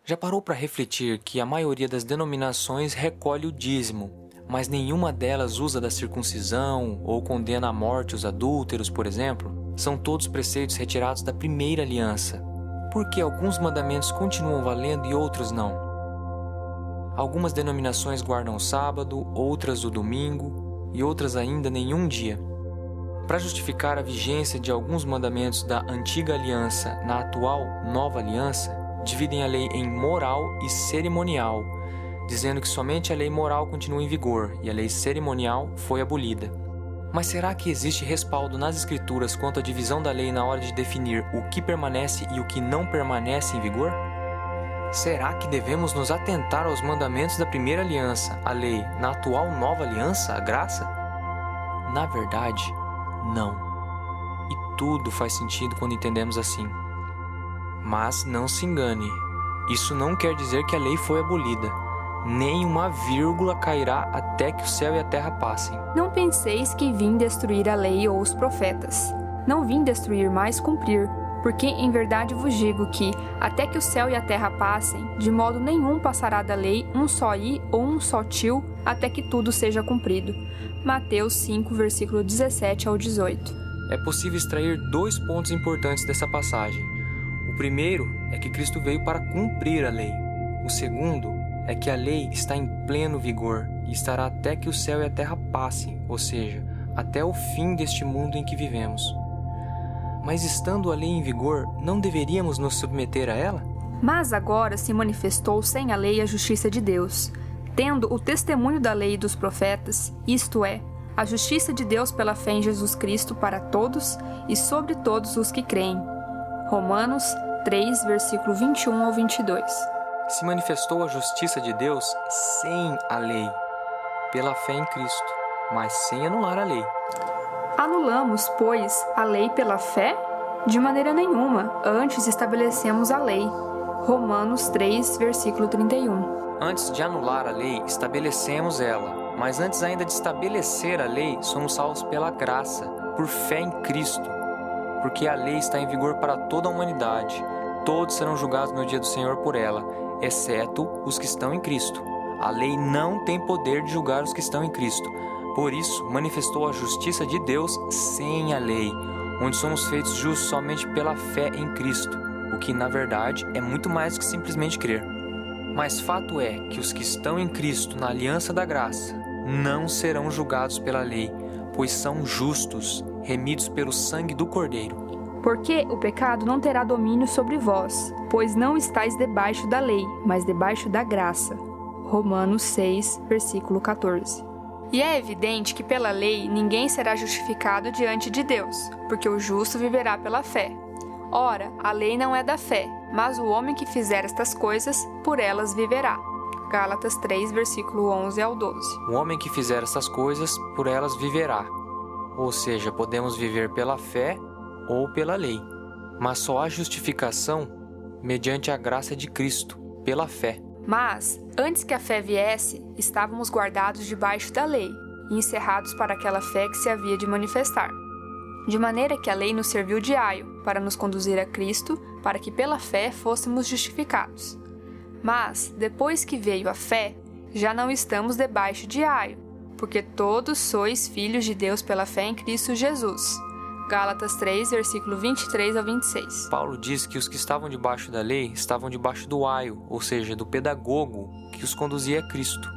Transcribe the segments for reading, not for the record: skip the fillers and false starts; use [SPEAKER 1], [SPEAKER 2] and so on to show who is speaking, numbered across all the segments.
[SPEAKER 1] Já parou para refletir que a maioria das denominações recolhe o dízimo, mas nenhuma delas usa da circuncisão ou condena à morte os adúlteros, por exemplo? São todos preceitos retirados da primeira aliança. Por que alguns mandamentos continuam valendo e outros não? Algumas denominações guardam o sábado, outras o domingo e outras ainda nenhum dia. Para justificar a vigência de alguns mandamentos da antiga aliança na atual nova aliança, dividem a lei em moral e cerimonial, dizendo que somente a lei moral continua em vigor e a lei cerimonial foi abolida. Mas será que existe respaldo nas Escrituras quanto à divisão da lei na hora de definir o que permanece e o que não permanece em vigor? Será que devemos nos atentar aos mandamentos da primeira aliança, a lei, na atual nova aliança, a graça? Na verdade, não. E tudo faz sentido quando entendemos assim. Mas não se engane, isso não quer dizer que a lei foi abolida. Nem uma vírgula cairá até que o céu e a terra passem.
[SPEAKER 2] Não penseis que vim destruir a lei ou os profetas. Não vim destruir, mas cumprir. Porque em verdade vos digo que, até que o céu e a terra passem, de modo nenhum passará da lei um só i ou um só tio, até que tudo seja cumprido. Mateus 5, versículo 17 ao 18.
[SPEAKER 1] É possível extrair 2 pontos importantes dessa passagem. O primeiro é que Cristo veio para cumprir a lei. O segundo é que a lei está em pleno vigor e estará até que o céu e a terra passem, ou seja, até o fim deste mundo em que vivemos. Mas estando a lei em vigor, não deveríamos nos submeter a ela?
[SPEAKER 2] Mas agora se manifestou sem a lei a justiça de Deus, tendo o testemunho da lei e dos profetas, isto é, a justiça de Deus pela fé em Jesus Cristo para todos e sobre todos os que creem. Romanos 3, versículo 21 ao 22.
[SPEAKER 1] Se manifestou a justiça de Deus sem a lei, pela fé em Cristo, mas sem anular a lei.
[SPEAKER 2] Anulamos, pois, a lei pela fé? De maneira nenhuma, antes estabelecemos a lei. Romanos 3, versículo 31.
[SPEAKER 1] Antes de anular a lei, estabelecemos ela, mas antes ainda de estabelecer a lei, somos salvos pela graça, por fé em Cristo, porque a lei está em vigor para toda a humanidade. Todos serão julgados no dia do Senhor por ela, exceto os que estão em Cristo. A lei não tem poder de julgar os que estão em Cristo. Por isso, manifestou a justiça de Deus sem a lei, onde somos feitos justos somente pela fé em Cristo, o que, na verdade, é muito mais do que simplesmente crer. Mas fato é que os que estão em Cristo, na aliança da graça, não serão julgados pela lei, pois são justos, remidos pelo sangue do Cordeiro.
[SPEAKER 2] Porque o pecado não terá domínio sobre vós, pois não estáis debaixo da lei, mas debaixo da graça. Romanos 6, versículo 14. E é evidente que pela lei ninguém será justificado diante de Deus, porque o justo viverá pela fé. Ora, a lei não é da fé, mas o homem que fizer estas coisas, por elas viverá. Gálatas 3, versículo 11 ao 12.
[SPEAKER 1] O homem que fizer estas coisas, por elas viverá. Ou seja, podemos viver pela fé ou pela lei, mas só há justificação mediante a graça de Cristo, pela fé.
[SPEAKER 2] Mas, antes que a fé viesse, estávamos guardados debaixo da lei e encerrados para aquela fé que se havia de manifestar. De maneira que a lei nos serviu de aio para nos conduzir a Cristo, para que pela fé fôssemos justificados. Mas, depois que veio a fé, já não estamos debaixo de aio, porque todos sois filhos de Deus pela fé em Cristo Jesus. Gálatas 3, versículo 23 ao 26.
[SPEAKER 1] Paulo diz que os que estavam debaixo da lei estavam debaixo do aio, ou seja, do pedagogo que os conduzia a Cristo.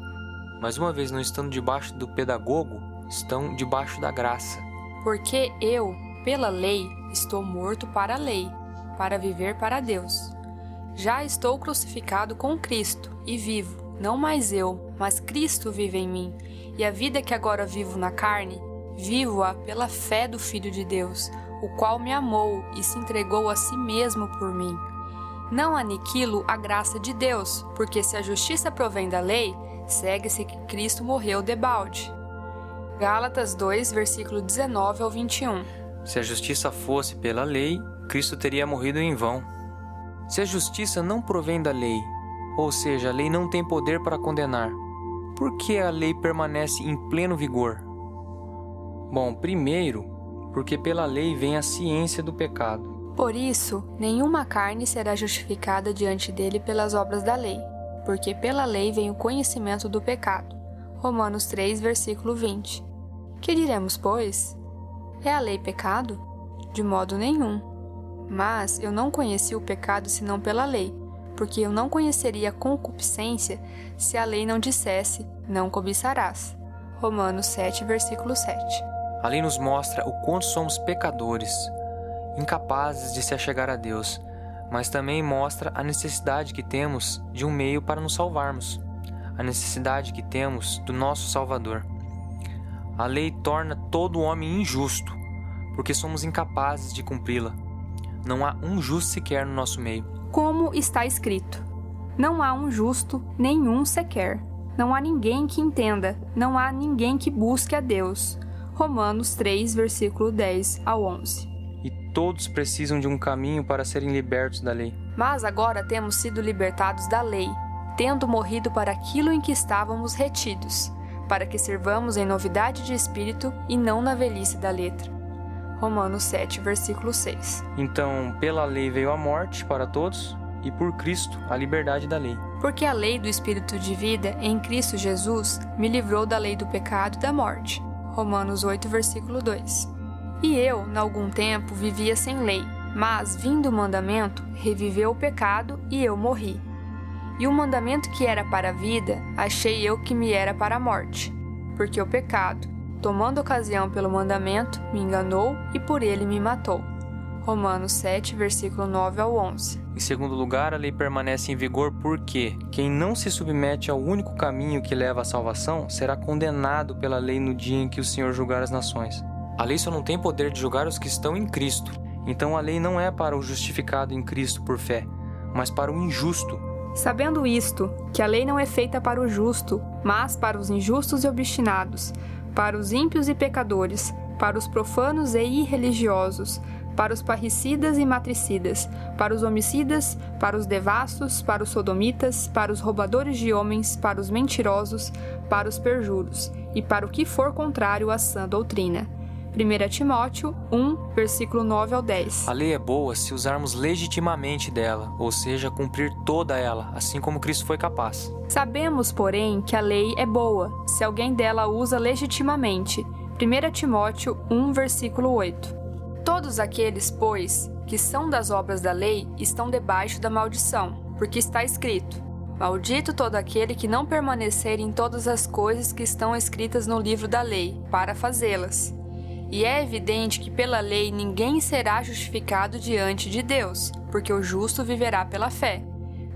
[SPEAKER 1] Mas uma vez não estando debaixo do pedagogo, estão debaixo da graça.
[SPEAKER 2] Porque eu, pela lei, estou morto para a lei, para viver para Deus. Já estou crucificado com Cristo e vivo, não mais eu, mas Cristo vive em mim. E a vida que agora vivo na carne, vivo-a pela fé do Filho de Deus, o qual me amou e se entregou a si mesmo por mim. Não aniquilo a graça de Deus, porque se a justiça provém da lei, segue-se que Cristo morreu debalde. Gálatas 2, versículo 19 ao 21.
[SPEAKER 1] Se a justiça fosse pela lei, Cristo teria morrido em vão. Se a justiça não provém da lei, ou seja, a lei não tem poder para condenar, por que a lei permanece em pleno vigor? Bom, primeiro, porque pela lei vem a ciência do pecado.
[SPEAKER 2] Por isso, nenhuma carne será justificada diante dele pelas obras da lei, porque pela lei vem o conhecimento do pecado. Romanos 3, versículo 20. Que diremos, pois? É a lei pecado? De modo nenhum. Mas eu não conheci o pecado senão pela lei, porque eu não conheceria a concupiscência se a lei não dissesse, não cobiçarás. Romanos 7, versículo 7.
[SPEAKER 1] A lei nos mostra o quanto somos pecadores, incapazes de se achegar a Deus, mas também mostra a necessidade que temos de um meio para nos salvarmos, a necessidade que temos do nosso Salvador. A lei torna todo homem injusto, porque somos incapazes de cumpri-la. Não há um justo sequer no nosso meio.
[SPEAKER 2] Como está escrito: não há um justo, nenhum sequer. Não há ninguém que entenda, não há ninguém que busque a Deus. Romanos 3, versículo 10 ao 11.
[SPEAKER 1] E todos precisam de um caminho para serem libertos da lei.
[SPEAKER 2] Mas agora temos sido libertados da lei, tendo morrido para aquilo em que estávamos retidos, para que servamos em novidade de espírito e não na velhice da letra. Romanos 7, versículo 6.
[SPEAKER 1] Então, pela lei veio a morte para todos, e por Cristo a liberdade da lei.
[SPEAKER 2] Porque a lei do Espírito de vida em Cristo Jesus me livrou da lei do pecado e da morte. Romanos 8, versículo 2. E eu, em algum tempo, vivia sem lei, mas, vindo o mandamento, reviveu o pecado e eu morri. E o mandamento que era para a vida, achei eu que me era para a morte. Porque o pecado, tomando ocasião pelo mandamento, me enganou e por ele me matou. Romanos 7, versículo 9 ao 11.
[SPEAKER 1] Em segundo lugar, a lei permanece em vigor porque quem não se submete ao único caminho que leva à salvação será condenado pela lei no dia em que o Senhor julgar as nações. A lei só não tem poder de julgar os que estão em Cristo. Então a lei não é para o justificado em Cristo por fé, mas para o injusto.
[SPEAKER 2] Sabendo isto, que a lei não é feita para o justo, mas para os injustos e obstinados, para os ímpios e pecadores, para os profanos e irreligiosos, para os parricidas e matricidas, para os homicidas, para os devassos, para os sodomitas, para os roubadores de homens, para os mentirosos, para os perjuros, e para o que for contrário à sã doutrina. 1 Timóteo 1, versículo 9 ao 10.
[SPEAKER 1] A lei é boa se usarmos legitimamente dela, ou seja, cumprir toda ela, assim como Cristo foi capaz.
[SPEAKER 2] Sabemos, porém, que a lei é boa, se alguém dela usa legitimamente. 1 Timóteo 1, versículo 8. Todos aqueles, pois, que são das obras da lei, estão debaixo da maldição, porque está escrito: maldito todo aquele que não permanecer em todas as coisas que estão escritas no livro da lei, para fazê-las. E é evidente que pela lei ninguém será justificado diante de Deus, porque o justo viverá pela fé.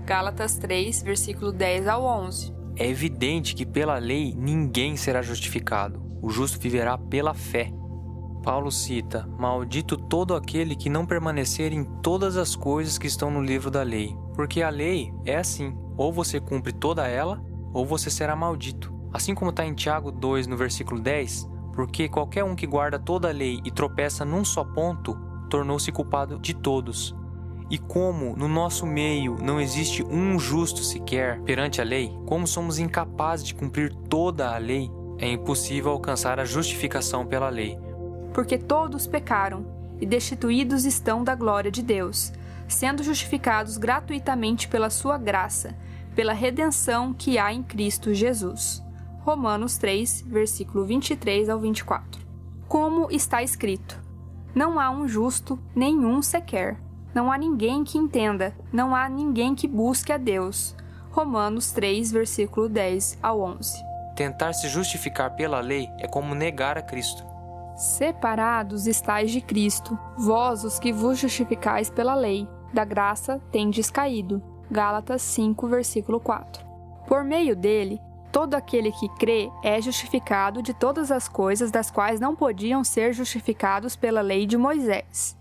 [SPEAKER 2] Gálatas 3, versículo 10 ao 11.
[SPEAKER 1] É evidente que pela lei ninguém será justificado. O justo viverá pela fé. Paulo cita: maldito todo aquele que não permanecer em todas as coisas que estão no livro da lei. Porque a lei é assim: ou você cumpre toda ela, ou você será maldito. Assim como está em Tiago 2, no versículo 10, porque qualquer um que guarda toda a lei e tropeça num só ponto, tornou-se culpado de todos. E como no nosso meio não existe um justo sequer perante a lei, como somos incapazes de cumprir toda a lei, é impossível alcançar a justificação pela lei.
[SPEAKER 2] Porque todos pecaram e destituídos estão da glória de Deus, sendo justificados gratuitamente pela sua graça, pela redenção que há em Cristo Jesus. Romanos 3, versículo 23 ao 24. Como está escrito: não há um justo, nenhum sequer. Não há ninguém que entenda, não há ninguém que busque a Deus. Romanos 3, versículo 10 ao 11.
[SPEAKER 1] Tentar se justificar pela lei é como negar a Cristo.
[SPEAKER 2] Separados estais de Cristo, vós os que vos justificais pela lei, da graça tendes caído. Gálatas 5, versículo 4. Por meio dele, todo aquele que crê é justificado de todas as coisas das quais não podiam ser justificados pela lei de Moisés.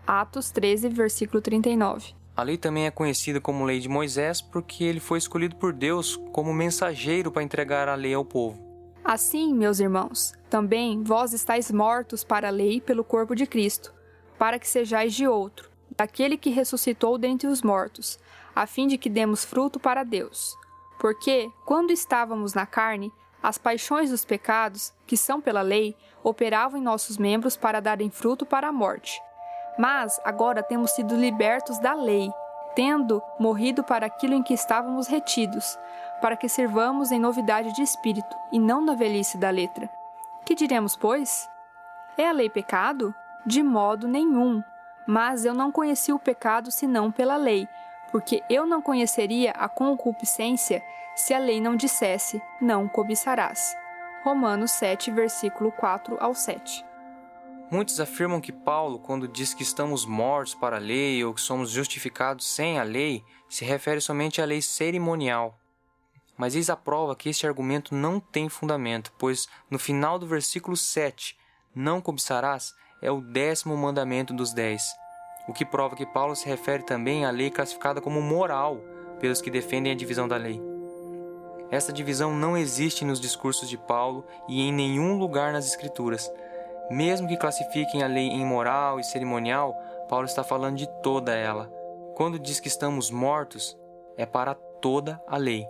[SPEAKER 2] Atos 13, versículo 39.
[SPEAKER 1] A lei também é conhecida como lei de Moisés porque ele foi escolhido por Deus como mensageiro para entregar a lei ao povo.
[SPEAKER 2] Assim, meus irmãos, também vós estáis mortos para a lei pelo corpo de Cristo, para que sejais de outro, daquele que ressuscitou dentre os mortos, a fim de que demos fruto para Deus. Porque, quando estávamos na carne, as paixões dos pecados, que são pela lei, operavam em nossos membros para darem fruto para a morte. Mas agora temos sido libertos da lei, tendo morrido para aquilo em que estávamos retidos, para que sirvamos em novidade de espírito, e não na velhice da letra. Que diremos, pois? É a lei pecado? De modo nenhum. Mas eu não conheci o pecado senão pela lei, porque eu não conheceria a concupiscência se a lei não dissesse, não cobiçarás. Romanos 7, versículo 4 ao 7.
[SPEAKER 1] Muitos afirmam que Paulo, quando diz que estamos mortos para a lei ou que somos justificados sem a lei, se refere somente à lei cerimonial. Mas eis a prova que este argumento não tem fundamento, pois no final do versículo 7, não cobiçarás, é o 10º mandamento dos 10, o que prova que Paulo se refere também à lei classificada como moral pelos que defendem a divisão da lei. Essa divisão não existe nos discursos de Paulo e em nenhum lugar nas Escrituras. Mesmo que classifiquem a lei em moral e cerimonial, Paulo está falando de toda ela. Quando diz que estamos mortos, é para toda a lei.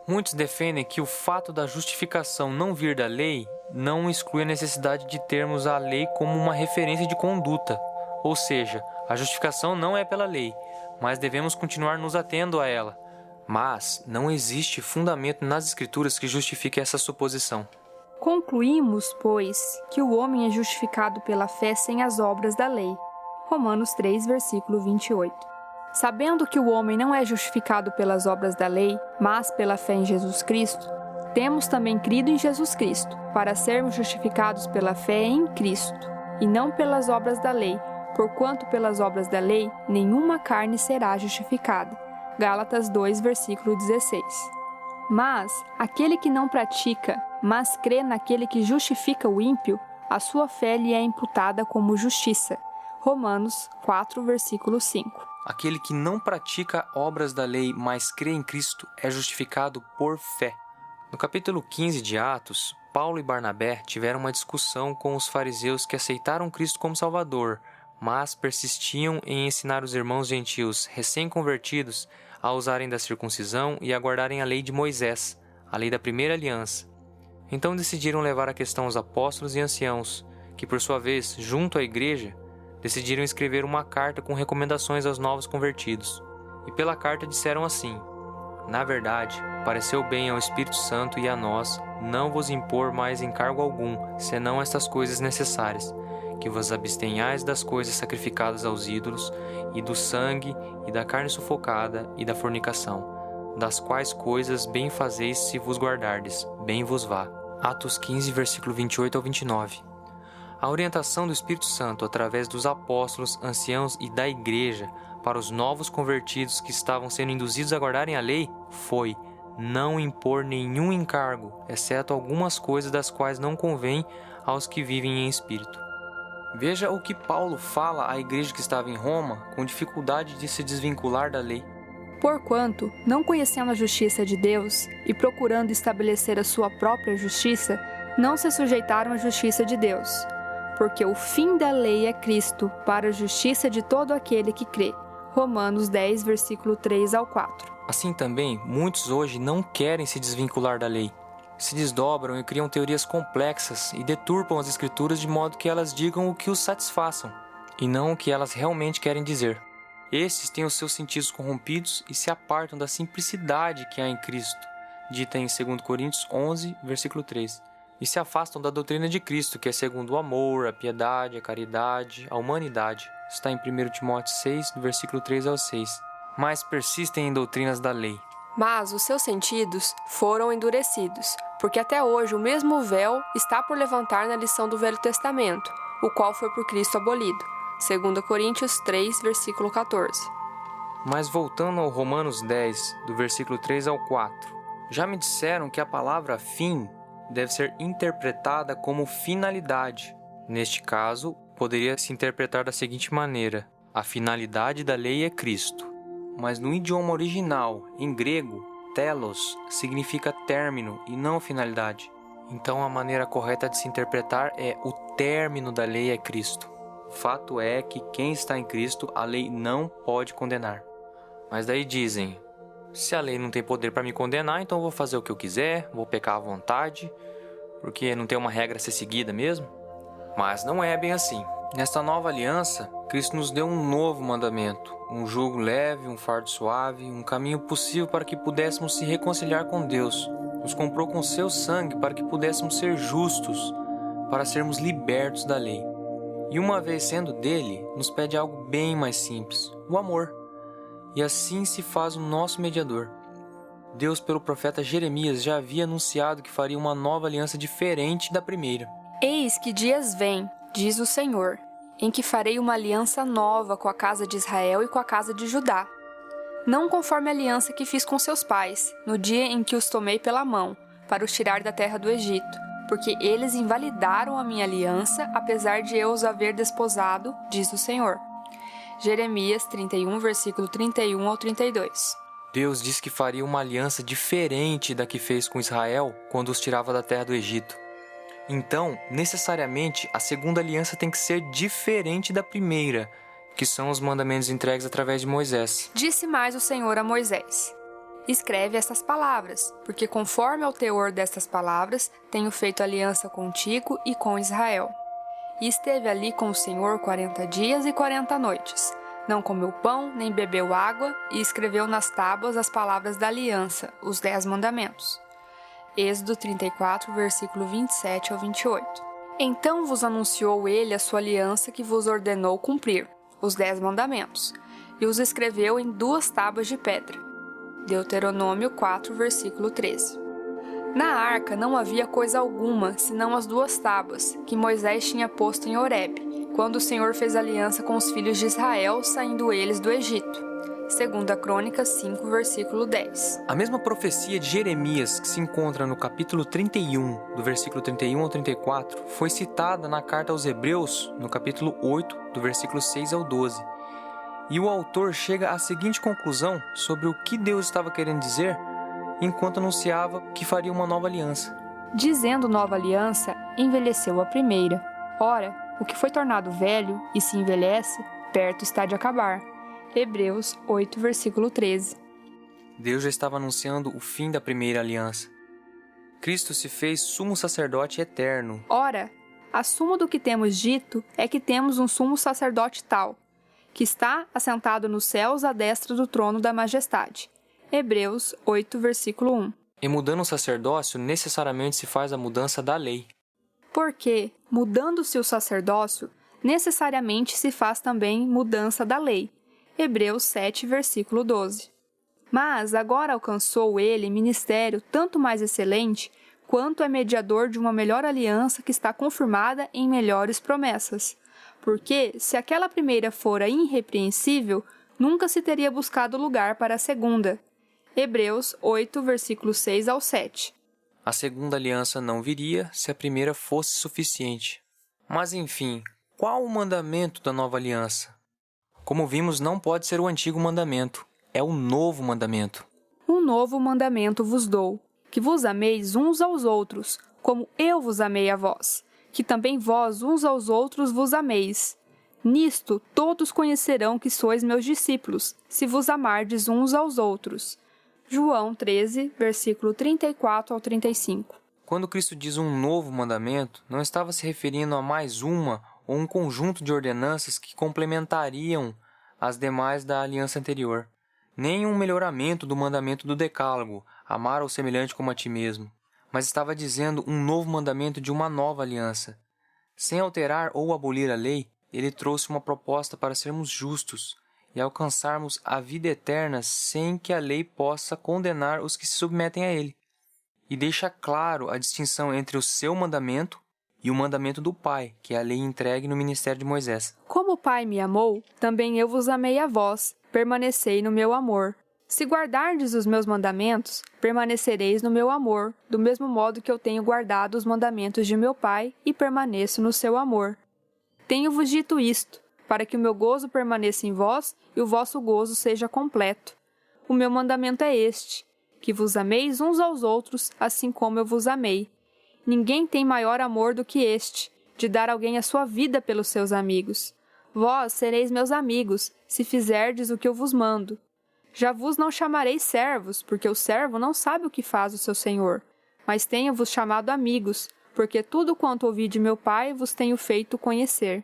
[SPEAKER 1] Muitos defendem que o fato da justificação não vir da lei não exclui a necessidade de termos a lei como uma referência de conduta. Ou seja, a justificação não é pela lei, mas devemos continuar nos atendo a ela. Mas não existe fundamento nas Escrituras que justifique essa suposição.
[SPEAKER 2] Concluímos, pois, que o homem é justificado pela fé sem as obras da lei. Romanos 3, versículo 28. Sabendo que o homem não é justificado pelas obras da lei, mas pela fé em Jesus Cristo, temos também crido em Jesus Cristo, para sermos justificados pela fé em Cristo, e não pelas obras da lei, porquanto pelas obras da lei nenhuma carne será justificada. Gálatas 2, versículo 16. Mas aquele que não pratica, mas crê naquele que justifica o ímpio, a sua fé lhe é imputada como justiça. Romanos 4, versículo 5.
[SPEAKER 1] Aquele que não pratica obras da lei, mas crê em Cristo, é justificado por fé. No capítulo 15 de Atos, Paulo e Barnabé tiveram uma discussão com os fariseus que aceitaram Cristo como Salvador, mas persistiam em ensinar os irmãos gentios recém-convertidos a usarem da circuncisão e a guardarem a lei de Moisés, a lei da primeira aliança. Então decidiram levar a questão aos apóstolos e anciãos, que por sua vez, junto à igreja, decidiram escrever uma carta com recomendações aos novos convertidos. E pela carta disseram assim: na verdade, pareceu bem ao Espírito Santo e a nós não vos impor mais encargo algum, senão estas coisas necessárias, que vos abstenhais das coisas sacrificadas aos ídolos, e do sangue, e da carne sufocada, e da fornicação, das quais coisas bem fazeis se vos guardardes, bem vos vá. Atos 15, versículo 28 ao 29. A orientação do Espírito Santo através dos apóstolos, anciãos e da igreja para os novos convertidos que estavam sendo induzidos a guardarem a lei foi não impor nenhum encargo, exceto algumas coisas das quais não convém aos que vivem em espírito. Veja o que Paulo fala à igreja que estava em Roma com dificuldade de se desvincular da lei.
[SPEAKER 2] Porquanto, não conhecendo a justiça de Deus e procurando estabelecer a sua própria justiça, não se sujeitaram à justiça de Deus. Porque o fim da lei é Cristo, para a justiça de todo aquele que crê. Romanos 10, versículo 3 ao 4.
[SPEAKER 1] Assim também, muitos hoje não querem se desvincular da lei. Se desdobram e criam teorias complexas e deturpam as escrituras de modo que elas digam o que os satisfaçam, e não o que elas realmente querem dizer. Estes têm os seus sentidos corrompidos e se apartam da simplicidade que há em Cristo, dita em 2 Coríntios 11, versículo 3, e se afastam da doutrina de Cristo, que é segundo o amor, a piedade, a caridade, a humanidade. Está em 1 Timóteo 6, do versículo 3 ao 6. Mas persistem em doutrinas da lei.
[SPEAKER 2] Mas os seus sentidos foram endurecidos, porque até hoje o mesmo véu está por levantar na lição do Velho Testamento, o qual foi por Cristo abolido. 2 Coríntios 3, versículo 14.
[SPEAKER 1] Mas voltando ao Romanos 10, do versículo 3 ao 4, já me disseram que a palavra fim deve ser interpretada como finalidade. Neste caso, poderia se interpretar da seguinte maneira: a finalidade da lei é Cristo. Mas no idioma original, em grego, telos significa término e não finalidade. Então a maneira correta de se interpretar é: o término da lei é Cristo. Fato é que quem está em Cristo, a lei não pode condenar. Mas daí dizem: se a lei não tem poder para me condenar, então eu vou fazer o que eu quiser, vou pecar à vontade, porque não tem uma regra a ser seguida mesmo. Mas não é bem assim. Nesta nova aliança, Cristo nos deu um novo mandamento, um jugo leve, um fardo suave, um caminho possível para que pudéssemos se reconciliar com Deus. Nos comprou com seu sangue para que pudéssemos ser justos, para sermos libertos da lei. E uma vez sendo dele, nos pede algo bem mais simples, o amor. E assim se faz o nosso mediador. Deus, pelo profeta Jeremias, já havia anunciado que faria uma nova aliança diferente da primeira.
[SPEAKER 2] Eis que dias vêm, diz o Senhor, em que farei uma aliança nova com a casa de Israel e com a casa de Judá. Não conforme a aliança que fiz com seus pais, no dia em que os tomei pela mão, para os tirar da terra do Egito, porque eles invalidaram a minha aliança, apesar de eu os haver desposado, diz o Senhor. Jeremias 31, versículo 31 ao 32.
[SPEAKER 1] Deus disse que faria uma aliança diferente da que fez com Israel quando os tirava da terra do Egito. Então, necessariamente, a segunda aliança tem que ser diferente da primeira, que são os mandamentos entregues através de Moisés.
[SPEAKER 2] Disse mais o Senhor a Moisés: escreve estas palavras, porque conforme ao teor destas palavras, tenho feito aliança contigo e com Israel. E esteve ali com o Senhor 40 dias e 40 noites. Não comeu pão, nem bebeu água, e escreveu nas tábuas as palavras da aliança, os 10 mandamentos. Êxodo 34, versículo 27 ao 28. Então vos anunciou ele a sua aliança que vos ordenou cumprir, os 10 mandamentos, e os escreveu em 2 tábuas de pedra. Deuteronômio 4, versículo 13. Na arca não havia coisa alguma, senão as 2 tábuas, que Moisés tinha posto em Horebe, quando o Senhor fez aliança com os filhos de Israel, saindo eles do Egito. 2 Crônicas 5, versículo 10.
[SPEAKER 1] A mesma profecia de Jeremias, que se encontra no capítulo 31, do versículo 31 ao 34, foi citada na carta aos Hebreus, no capítulo 8, do versículo 6 ao 12. E o autor chega à seguinte conclusão sobre o que Deus estava querendo dizer enquanto anunciava que faria uma nova aliança.
[SPEAKER 2] Dizendo nova aliança, envelheceu a primeira. Ora, o que foi tornado velho e se envelhece, perto está de acabar. Hebreus 8, versículo 13.
[SPEAKER 1] Deus já estava anunciando o fim da primeira aliança. Cristo se fez sumo sacerdote eterno.
[SPEAKER 2] Ora, a suma do que temos dito é que temos um sumo sacerdote tal, que está assentado nos céus à destra do trono da majestade. Hebreus 8, versículo 1.
[SPEAKER 1] E mudando o sacerdócio, necessariamente se faz a mudança da lei.
[SPEAKER 2] Porque, mudando-se o sacerdócio, necessariamente se faz também mudança da lei. Hebreus 7, versículo 12. Mas agora alcançou ele ministério tanto mais excelente, quanto é mediador de uma melhor aliança que está confirmada em melhores promessas. Porque, se aquela primeira fora irrepreensível, nunca se teria buscado lugar para a segunda. Hebreus 8, versículos 6 ao 7.
[SPEAKER 1] A segunda aliança não viria se a primeira fosse suficiente. Mas enfim, qual o mandamento da nova aliança? Como vimos, não pode ser o antigo mandamento, é o novo mandamento.
[SPEAKER 2] Um novo mandamento vos dou, que vos ameis uns aos outros, como eu vos amei a vós, que também vós uns aos outros vos ameis. Nisto todos conhecerão que sois meus discípulos, se vos amardes uns aos outros. João 13, versículo 34 ao 35.
[SPEAKER 1] Quando Cristo diz um novo mandamento, não estava se referindo a mais uma ou um conjunto de ordenanças que complementariam as demais da aliança anterior, nem um melhoramento do mandamento do Decálogo, amar ao semelhante como a ti mesmo, mas estava dizendo um novo mandamento de uma nova aliança. Sem alterar ou abolir a lei, ele trouxe uma proposta para sermos justos e alcançarmos a vida eterna sem que a lei possa condenar os que se submetem a ele. E deixa claro a distinção entre o seu mandamento e o mandamento do Pai, que é a lei entregue no ministério de Moisés.
[SPEAKER 2] Como o Pai me amou, também eu vos amei a vós, permanecei no meu amor. Se guardardes os meus mandamentos, permanecereis no meu amor, do mesmo modo que eu tenho guardado os mandamentos de meu Pai e permaneço no seu amor. Tenho-vos dito isto, para que o meu gozo permaneça em vós e o vosso gozo seja completo. O meu mandamento é este, que vos ameis uns aos outros, assim como eu vos amei. Ninguém tem maior amor do que este, de dar alguém a sua vida pelos seus amigos. Vós sereis meus amigos, se fizerdes o que eu vos mando. Já vos não chamarei servos, porque o servo não sabe o que faz o seu senhor. Mas tenho-vos chamado amigos, porque tudo quanto ouvi de meu Pai vos tenho feito conhecer.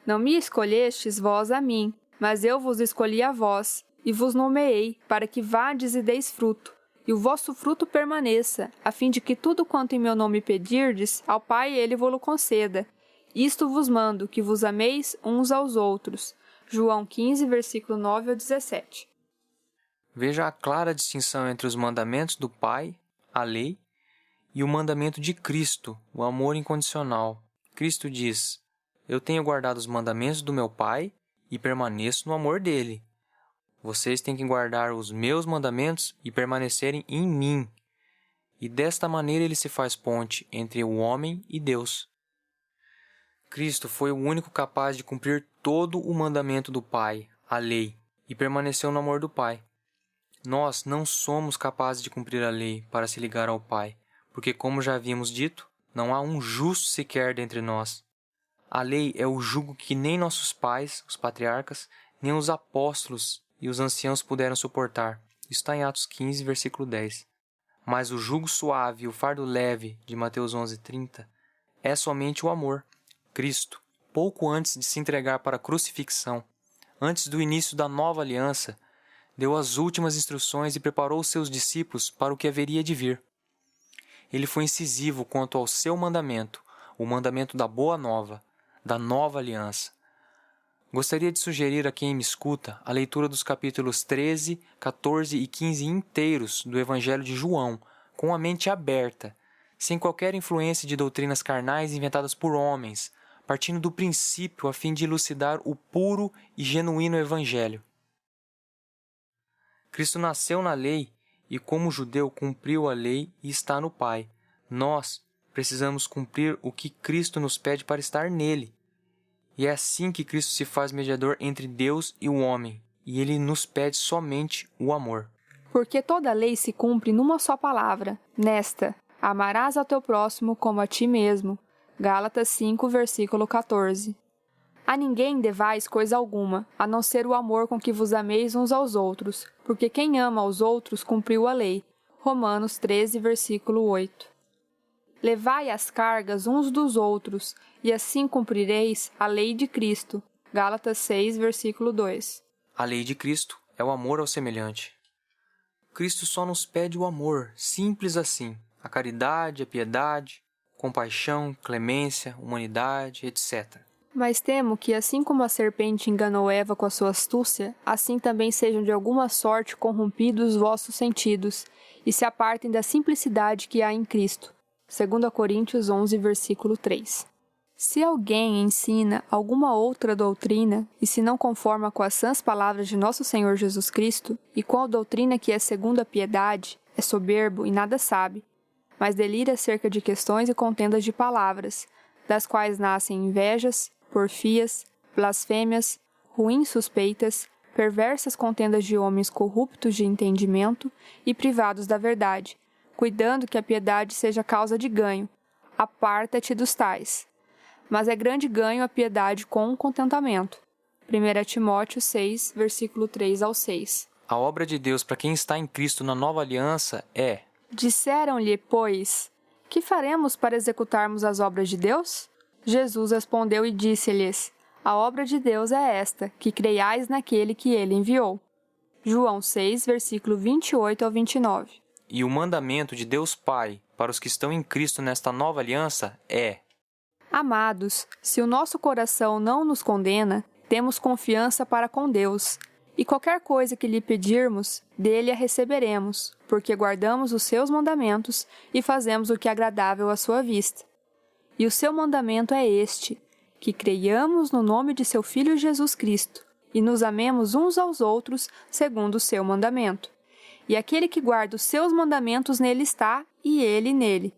[SPEAKER 2] Não me escolhestes vós a mim, mas eu vos escolhi a vós, e vos nomeei, para que vades e deis fruto, e o vosso fruto permaneça, a fim de que tudo quanto em meu nome pedirdes, ao Pai ele vo-lo conceda. Isto vos mando, que vos ameis uns aos outros. João 15, versículo 9 ao 17.
[SPEAKER 1] Veja a clara distinção entre os mandamentos do Pai, a lei, e o mandamento de Cristo, o amor incondicional. Cristo diz: eu tenho guardado os mandamentos do meu Pai e permaneço no amor dele. Vocês têm que guardar os meus mandamentos e permanecerem em mim. E desta maneira ele se faz ponte entre o homem e Deus. Cristo foi o único capaz de cumprir todo o mandamento do Pai, a lei, e permaneceu no amor do Pai. Nós não somos capazes de cumprir a lei para se ligar ao Pai, porque, como já havíamos dito, não há um justo sequer dentre nós. A lei é o jugo que nem nossos pais, os patriarcas, nem os apóstolos e os anciãos puderam suportar. Isso está em Atos 15, versículo 10. Mas o jugo suave e o fardo leve, de Mateus 11:30, é somente o amor. Cristo, pouco antes de se entregar para a crucifixão, antes do início da nova aliança, deu as últimas instruções e preparou os seus discípulos para o que haveria de vir. Ele foi incisivo quanto ao seu mandamento, o mandamento da Boa Nova, da nova aliança. Gostaria de sugerir a quem me escuta a leitura dos capítulos 13, 14 e 15 inteiros do Evangelho de João, com a mente aberta, sem qualquer influência de doutrinas carnais inventadas por homens, partindo do princípio a fim de elucidar o puro e genuíno Evangelho. Cristo nasceu na lei e, como judeu, cumpriu a lei e está no Pai. Nós precisamos cumprir o que Cristo nos pede para estar nele. E é assim que Cristo se faz mediador entre Deus e o homem, e ele nos pede somente o amor.
[SPEAKER 2] Porque toda a lei se cumpre numa só palavra, nesta: amarás ao teu próximo como a ti mesmo. Gálatas 5, versículo 14. A ninguém devais coisa alguma, a não ser o amor com que vos ameis uns aos outros, porque quem ama aos outros cumpriu a lei. Romanos 13, versículo 8. Levai as cargas uns dos outros, e assim cumprireis a lei de Cristo. Gálatas 6, versículo 2.
[SPEAKER 1] A lei de Cristo é o amor ao semelhante. Cristo só nos pede o amor, simples assim, a caridade, a piedade, compaixão, clemência, humanidade, etc.
[SPEAKER 2] Mas temo que, assim como a serpente enganou Eva com a sua astúcia, assim também sejam de alguma sorte corrompidos os vossos sentidos, e se apartem da simplicidade que há em Cristo. 2 Coríntios 11, versículo 3. Se alguém ensina alguma outra doutrina, e se não conforma com as sãs palavras de nosso Senhor Jesus Cristo, e com a doutrina que é segundo a piedade, é soberbo e nada sabe, mas delira acerca de questões e contendas de palavras, das quais nascem invejas, porfias, blasfêmias, ruins suspeitas, perversas contendas de homens corruptos de entendimento e privados da verdade, cuidando que a piedade seja causa de ganho. Aparta-te dos tais. Mas é grande ganho a piedade com contentamento. 1 Timóteo 6, versículo 3 ao 6.
[SPEAKER 1] A obra de Deus para quem está em Cristo na nova aliança é:
[SPEAKER 2] Disseram-lhe, pois, que faremos para executarmos as obras de Deus? Jesus respondeu e disse-lhes: a obra de Deus é esta, que creiais naquele que ele enviou. João 6, versículo 28 ao 29.
[SPEAKER 1] E o mandamento de Deus Pai para os que estão em Cristo nesta nova aliança é:
[SPEAKER 2] Amados, se o nosso coração não nos condena, temos confiança para com Deus, e qualquer coisa que lhe pedirmos, dele a receberemos, porque guardamos os seus mandamentos e fazemos o que é agradável à sua vista. E o seu mandamento é este, que creiamos no nome de seu Filho Jesus Cristo, e nos amemos uns aos outros segundo o seu mandamento. E aquele que guarda os seus mandamentos nele está, e ele nele.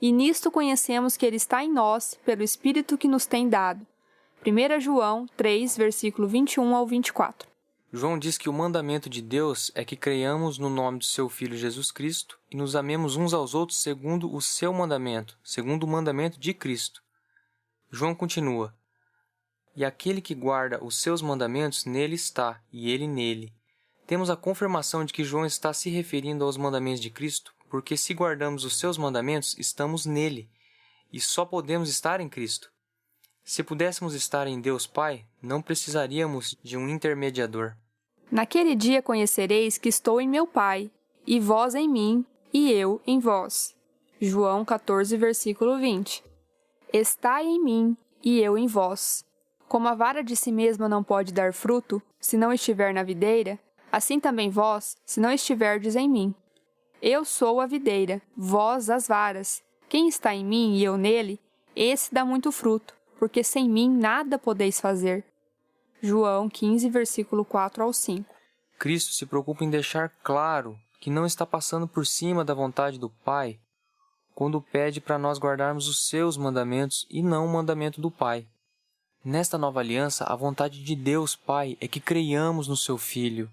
[SPEAKER 2] E nisto conhecemos que ele está em nós, pelo Espírito que nos tem dado. 1 João 3, versículo 21 ao 24.
[SPEAKER 1] João diz que o mandamento de Deus é que creiamos no nome do seu Filho Jesus Cristo e nos amemos uns aos outros segundo o seu mandamento, segundo o mandamento de Cristo. João continua: e aquele que guarda os seus mandamentos nele está, e ele nele. Temos a confirmação de que João está se referindo aos mandamentos de Cristo, porque se guardamos os seus mandamentos, estamos nele, e só podemos estar em Cristo. Se pudéssemos estar em Deus Pai, não precisaríamos de um intermediador.
[SPEAKER 2] Naquele dia conhecereis que estou em meu Pai, e vós em mim, e eu em vós. João 14, versículo 20. Estai em mim, e eu em vós. Como a vara de si mesma não pode dar fruto, se não estiver na videira, assim também vós, se não estiverdes em mim. Eu sou a videira, vós as varas. Quem está em mim e eu nele, esse dá muito fruto, porque sem mim nada podeis fazer. João 15, versículo 4 ao 5.
[SPEAKER 1] Cristo se preocupa em deixar claro que não está passando por cima da vontade do Pai quando pede para nós guardarmos os seus mandamentos e não o mandamento do Pai. Nesta nova aliança, a vontade de Deus Pai é que creiamos no seu Filho,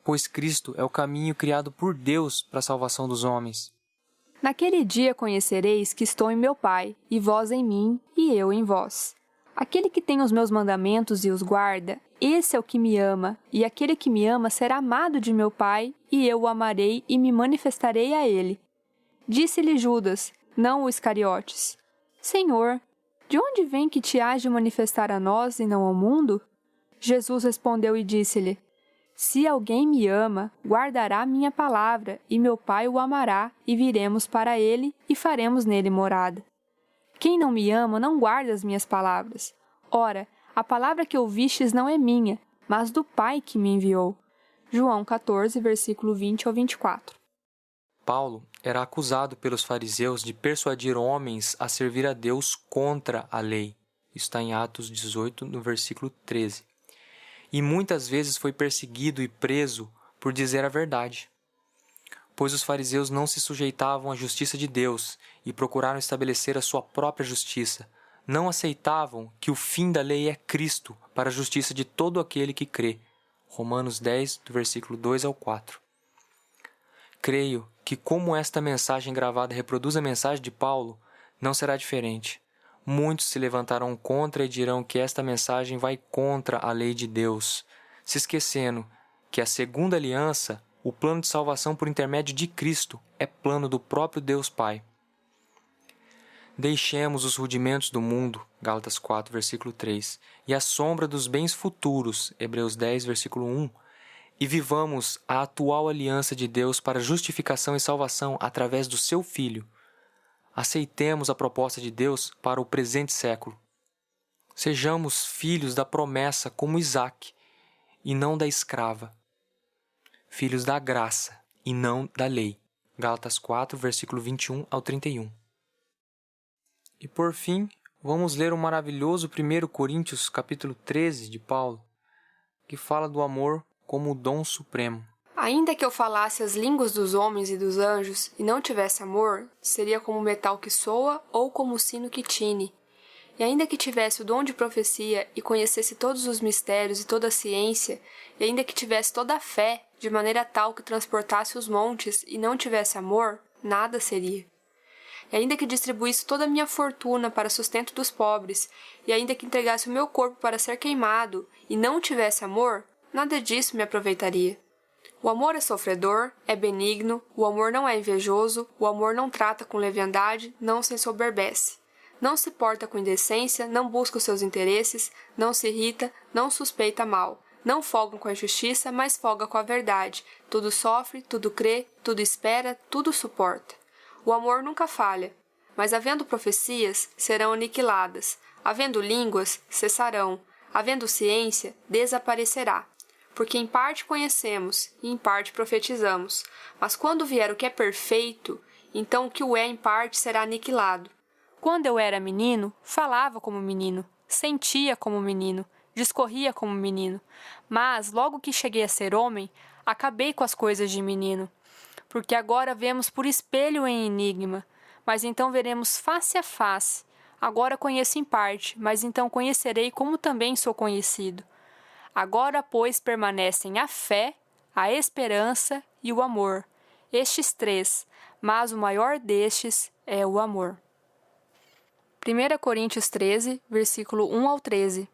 [SPEAKER 1] pois Cristo é o caminho criado por Deus para a salvação dos homens.
[SPEAKER 2] Naquele dia conhecereis que estou em meu Pai, e vós em mim, e eu em vós. Aquele que tem os meus mandamentos e os guarda, esse é o que me ama, e aquele que me ama será amado de meu Pai, e eu o amarei e me manifestarei a ele. Disse-lhe Judas, não o Iscariotes: Senhor, de onde vem que te hás de manifestar a nós e não ao mundo? Jesus respondeu e disse-lhe: Se alguém me ama, guardará minha palavra, e meu Pai o amará, e viremos para ele, e faremos nele morada. Quem não me ama não guarda as minhas palavras. Ora, a palavra que ouvistes não é minha, mas do Pai que me enviou. João 14, versículo 20 ao 24.
[SPEAKER 1] Paulo era acusado pelos fariseus de persuadir homens a servir a Deus contra a lei. Isso está em Atos 18, no versículo 13. E muitas vezes foi perseguido e preso por dizer a verdade. Pois os fariseus não se sujeitavam à justiça de Deus e procuraram estabelecer a sua própria justiça. Não aceitavam que o fim da lei é Cristo para a justiça de todo aquele que crê. Romanos 10, do versículo 2 ao 4. Creio que, como esta mensagem gravada reproduz a mensagem de Paulo, não será diferente. Muitos se levantarão contra e dirão que esta mensagem vai contra a lei de Deus, se esquecendo que a segunda aliança, o plano de salvação por intermédio de Cristo, é plano do próprio Deus Pai. Deixemos os rudimentos do mundo, Gálatas 4, versículo 3, e a sombra dos bens futuros, Hebreus 10, versículo 1, e vivamos a atual aliança de Deus para justificação e salvação através do seu Filho. Aceitemos a proposta de Deus para o presente século. Sejamos filhos da promessa como Isaque, e não da escrava. Filhos da graça, e não da lei. Gálatas 4, versículo 21 ao 31. E por fim, vamos ler o maravilhoso 1 Coríntios, capítulo 13, de Paulo, que fala do amor como o dom supremo.
[SPEAKER 2] Ainda que eu falasse as línguas dos homens e dos anjos, e não tivesse amor, seria como o metal que soa ou como o sino que tine. E ainda que tivesse o dom de profecia e conhecesse todos os mistérios e toda a ciência, e ainda que tivesse toda a fé, de maneira tal que transportasse os montes e não tivesse amor, nada seria. E ainda que distribuísse toda a minha fortuna para sustento dos pobres, e ainda que entregasse o meu corpo para ser queimado, e não tivesse amor, nada disso me aproveitaria. O amor é sofredor, é benigno, o amor não é invejoso, o amor não trata com leviandade, não se ensoberbece. Não se porta com indecência, não busca os seus interesses, não se irrita, não suspeita mal. Não folga com a injustiça, mas folga com a verdade. Tudo sofre, tudo crê, tudo espera, tudo suporta. O amor nunca falha. Mas havendo profecias, serão aniquiladas. Havendo línguas, cessarão. Havendo ciência, desaparecerá. Porque em parte conhecemos e em parte profetizamos. Mas quando vier o que é perfeito, então o que o é em parte será aniquilado. Quando eu era menino, falava como menino, sentia como menino, discorria como menino. Mas, logo que cheguei a ser homem, acabei com as coisas de menino. Porque agora vemos por espelho em enigma, mas então veremos face a face. Agora conheço em parte, mas então conhecerei como também sou conhecido. Agora, pois, permanecem a fé, a esperança e o amor. Estes três, mas o maior destes é o amor. 1 Coríntios 13, versículo 1 ao 13.